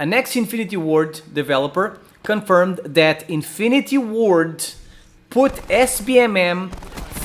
An ex-Infinity Ward developer confirmed that Infinity Ward put SBMM,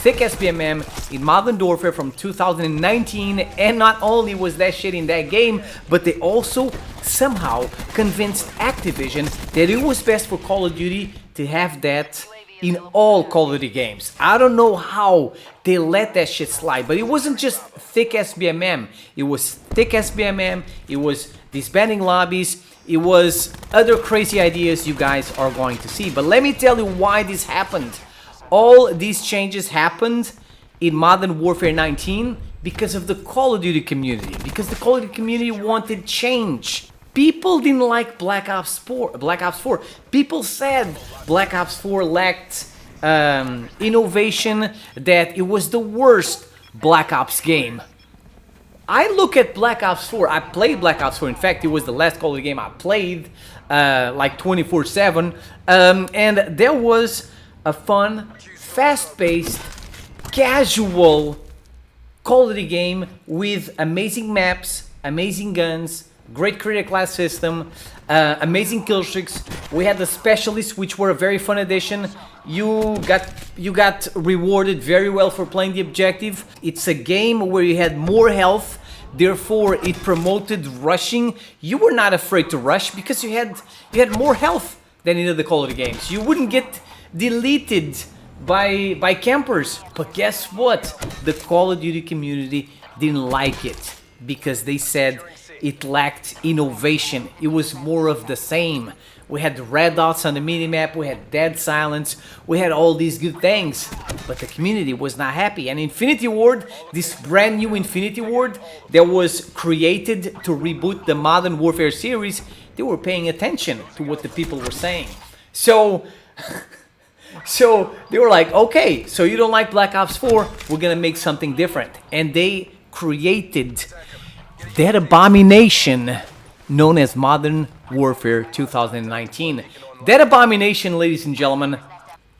thick SBMM, in Modern Warfare from 2019, and not only was that shit in that game, but they also somehow convinced Activision that it was best for Call of Duty to have that in all Call of Duty games. I don't know how they let that shit slide, but it wasn't just thick SBMM. It was thick SBMM, it was disbanding lobbies, it was other crazy ideas you guys are going to see. But let me tell you why this happened. All these changes happened in Modern Warfare 19 because of the Call of Duty community, because the Call of Duty community wanted change. People didn't like Black Ops 4. People said Black Ops 4 lacked innovation, that it was the worst Black Ops game. I look at Black Ops 4, I played Black Ops 4, in fact it was the last Call of Duty game I played like 24/7, and there was a fun, fast-paced, casual Call of Duty game with amazing maps, amazing guns, great creator class system, amazing kill streaks. We had the specialists, which were a very fun addition. You got rewarded very well for playing the objective. It's a game where you had more health, therefore it promoted rushing. You were not afraid to rush because you had more health than in other Call of Duty games. You wouldn't get deleted by campers. But guess what? The Call of Duty community didn't like it because they said it lacked innovation. It was more of the same. We had red dots on the minimap, we had dead silence, we had all these good things, but the community was not happy. And Infinity Ward, this brand new Infinity Ward that was created to reboot the Modern Warfare series, they were paying attention to what the people were saying. So they were like, okay, so you don't like Black Ops 4, we're gonna make something different. And they created that abomination known as Modern Warfare 2019. That abomination, ladies and gentlemen,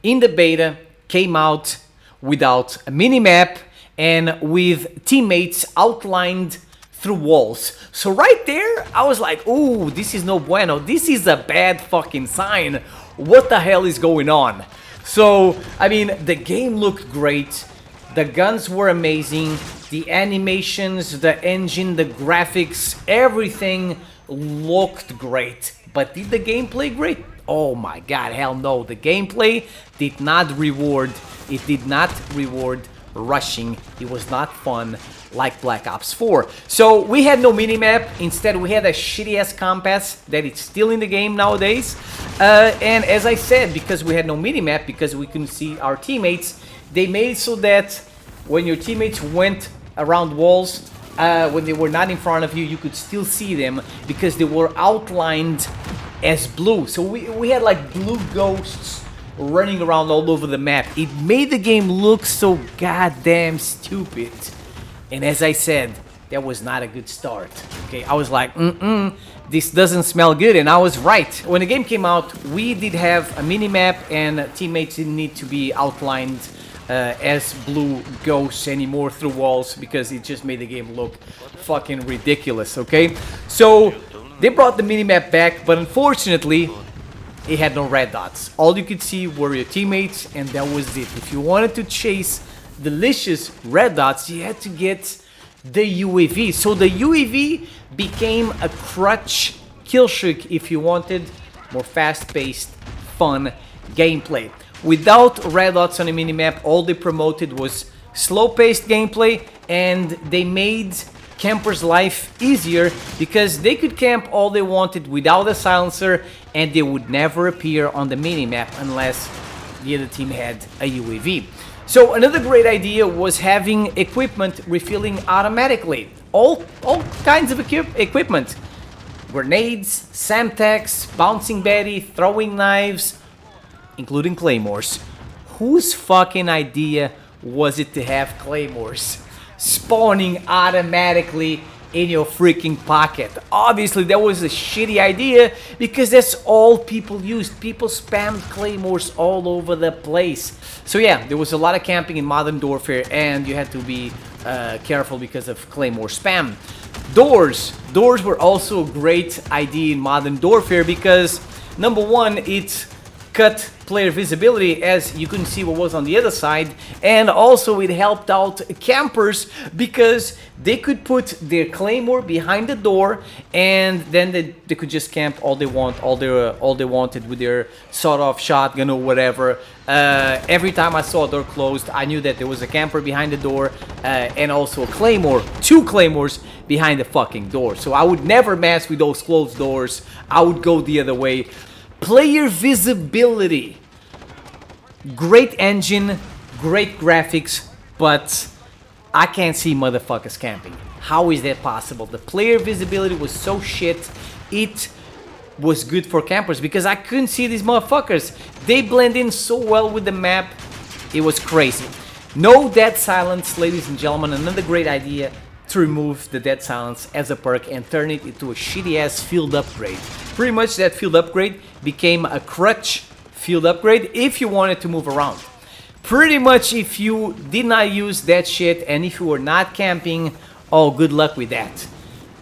in the beta came out without a minimap and with teammates outlined through walls. So right there, I was like, ooh, this is no bueno. This is a bad fucking sign. What the hell is going on? So, I mean, the game looked great. The guns were amazing. The animations, the engine, the graphics, everything looked great. But did the gameplay great? Oh my god, hell no. The gameplay did not reward. It did not reward rushing. It was not fun like Black Ops 4. So we had no minimap. Instead, we had a shitty ass compass that it's still in the game nowadays. And as I said, because we had no minimap, because we couldn't see our teammates, they made it so that when your teammates went around walls, when they were not in front of you, you could still see them because they were outlined as blue. So we had like blue ghosts running around all over the map. It made the game look so goddamn stupid. And as I said, that was not a good start. Okay, I was like, this doesn't smell good, and I was right. When the game came out, we did have a minimap, and teammates didn't need to be outlined as blue ghosts anymore through walls because it just made the game look fucking ridiculous, okay? So they brought the minimap back, but unfortunately it had no red dots. All you could see were your teammates, and that was it. If you wanted to chase delicious red dots, you had to get the UAV. So the UAV became a crutch kill streak if you wanted more fast-paced, fun gameplay. Without red dots on the minimap, all they promoted was slow-paced gameplay, and they made campers' life easier because they could camp all they wanted without a silencer, and they would never appear on the minimap unless the other team had a UAV. So another great idea was having equipment refilling automatically. All kinds of equipment. Grenades, Semtex, bouncing Betty, throwing knives, including claymores. Whose fucking idea was it to have claymores spawning automatically in your freaking pocket? Obviously that was a shitty idea because that's all people used. People spammed claymores all over the place. So yeah, there was a lot of camping in Modern Warfare, and you had to be careful because of Claymore spam. Doors were also a great idea in Modern Warfare because number one, it cut player visibility as you couldn't see what was on the other side, and also it helped out campers because they could put their claymore behind the door and then they could just camp all they wanted with their sawed-off shotgun or whatever. Every time I saw a door closed, I knew that there was a camper behind the door and also a claymore, 2 claymores behind the fucking door. So I would never mess with those closed doors. I would go the other way. Player visibility. Great engine, great graphics, but I can't see motherfuckers camping. How is that possible? The player visibility was so shit, it was good for campers because I couldn't see these motherfuckers. They blend in so well with the map, it was crazy. No dead silence, ladies and gentlemen, another great idea to remove the dead silence as a perk and turn it into a shitty ass field upgrade. Pretty much that field upgrade became a crutch field upgrade if you wanted to move around. Pretty much if you did not use that shit and if you were not camping, oh, good luck with that.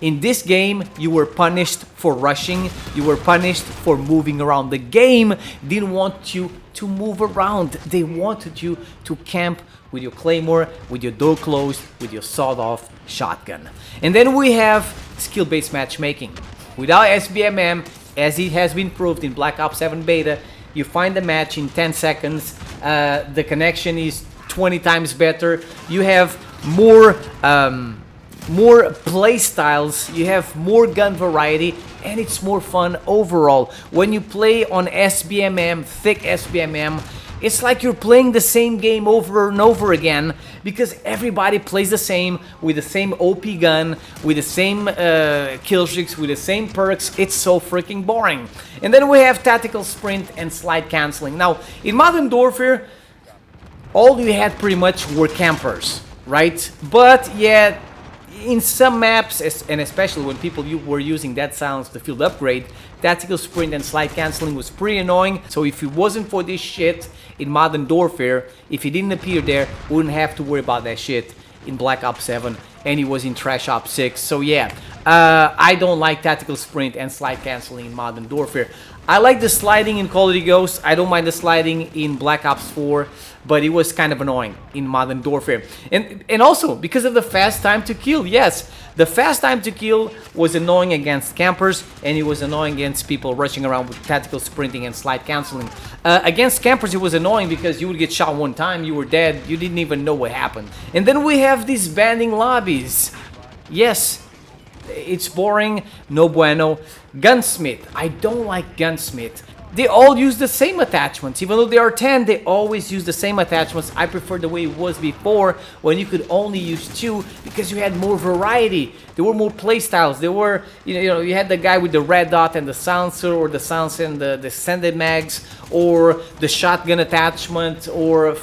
In this game, you were punished for rushing, you were punished for moving around. The game didn't want you to move around. They wanted you to camp with your claymore, with your door closed, with your sawed-off shotgun. And then we have skill-based matchmaking. Without SBMM, as it has been proved in Black Ops 7 beta, you find the match in 10 seconds, the connection is 20 times better, you have more play styles, you have more gun variety, and it's more fun overall. When you play on SBMM, thick SBMM, it's like you're playing the same game over and over again because everybody plays the same, with the same OP gun, with the same kill streaks, with the same perks. It's so freaking boring. And then we have tactical sprint and slide canceling. Now, in Modern Warfare, all you had pretty much were campers, right? But yeah, in some maps, and especially when people were using dead silence, the field upgrade, tactical sprint and slide canceling was pretty annoying. So if it wasn't for this shit in Modern Warfare, if it didn't appear there, we wouldn't have to worry about that shit in Black Ops 7, and it was in Trash Ops 6. So yeah, I don't like tactical sprint and slide canceling in Modern Warfare. I like the sliding in Call of Duty Ghosts. I don't mind the sliding in Black Ops 4, but it was kind of annoying in Modern Warfare. And also, because of the fast time to kill, yes, the fast time to kill was annoying against campers, and it was annoying against people rushing around with tactical sprinting and slide canceling. Against campers, it was annoying because you would get shot one time, you were dead, you didn't even know what happened. And then we have these banding lobbies. Yes, it's boring, no bueno. Gunsmith, I don't like Gunsmith. They all use the same attachments. Even though there are 10, they always use the same attachments. I prefer the way it was before, when you could only use 2 because you had more variety. There were more playstyles. There were, you had the guy with the red dot and the silencer, or the silencer and the extended mags, or the shotgun attachment, or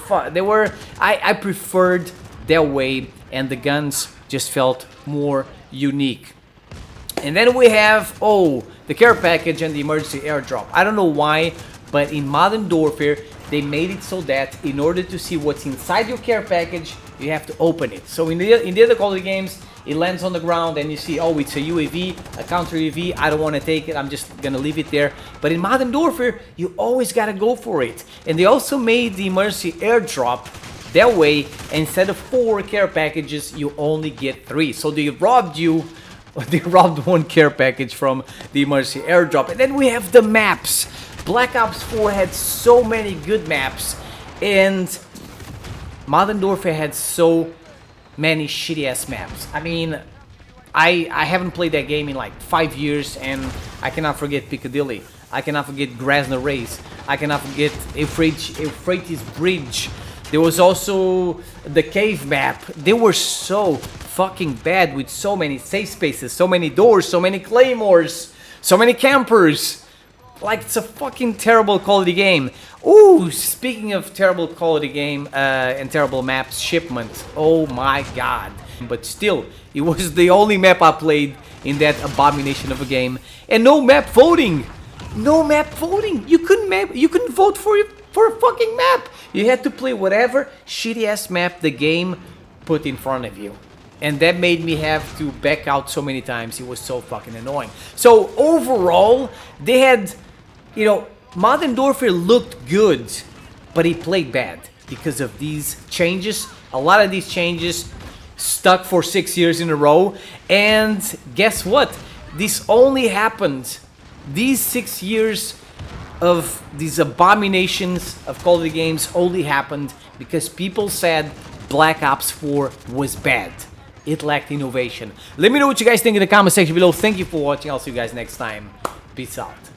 I preferred that way, and the guns just felt more unique. And then we have, the care package and the emergency airdrop. I don't know why, but in Modern Warfare, they made it so that in order to see what's inside your care package, you have to open it. So in the other Call of Duty games, it lands on the ground and you see, it's a UAV, a counter UAV, I don't want to take it, I'm just gonna leave it there. But in Modern Warfare, you always gotta go for it. And they also made the emergency airdrop that way. Instead of 4 care packages, you only get 3. So they robbed 1 care package from the emergency airdrop. And then we have the maps. Black Ops 4 had so many good maps, and Modern Warfare had so many shitty ass maps. I mean, I haven't played that game in like 5 years, and I cannot forget Piccadilly. I cannot forget Grasner Race. I cannot forget Euphrates Bridge. There was also the cave map. They were so fucking bad, with so many safe spaces, so many doors, so many claymores, so many campers. Like, it's a fucking terrible quality game. Ooh, speaking of terrible quality game and terrible maps, Shipment. Oh my god. But still, it was the only map I played in that abomination of a game. And no map voting. No map voting. You couldn't vote for a fucking map. You had to play whatever shitty ass map the game put in front of you. And that made me have to back out so many times. It was so fucking annoying. So overall, they had, you know, Modern Warfare looked good, but he played bad because of these changes. A lot of these changes stuck for 6 years in a row. And guess what? This only happened, these 6 years of these abominations of Call of Duty games only happened because people said Black Ops 4 was bad. It lacked innovation. Let me know what you guys think in the comment section below. Thank you for watching. I'll see you guys next time. Peace out.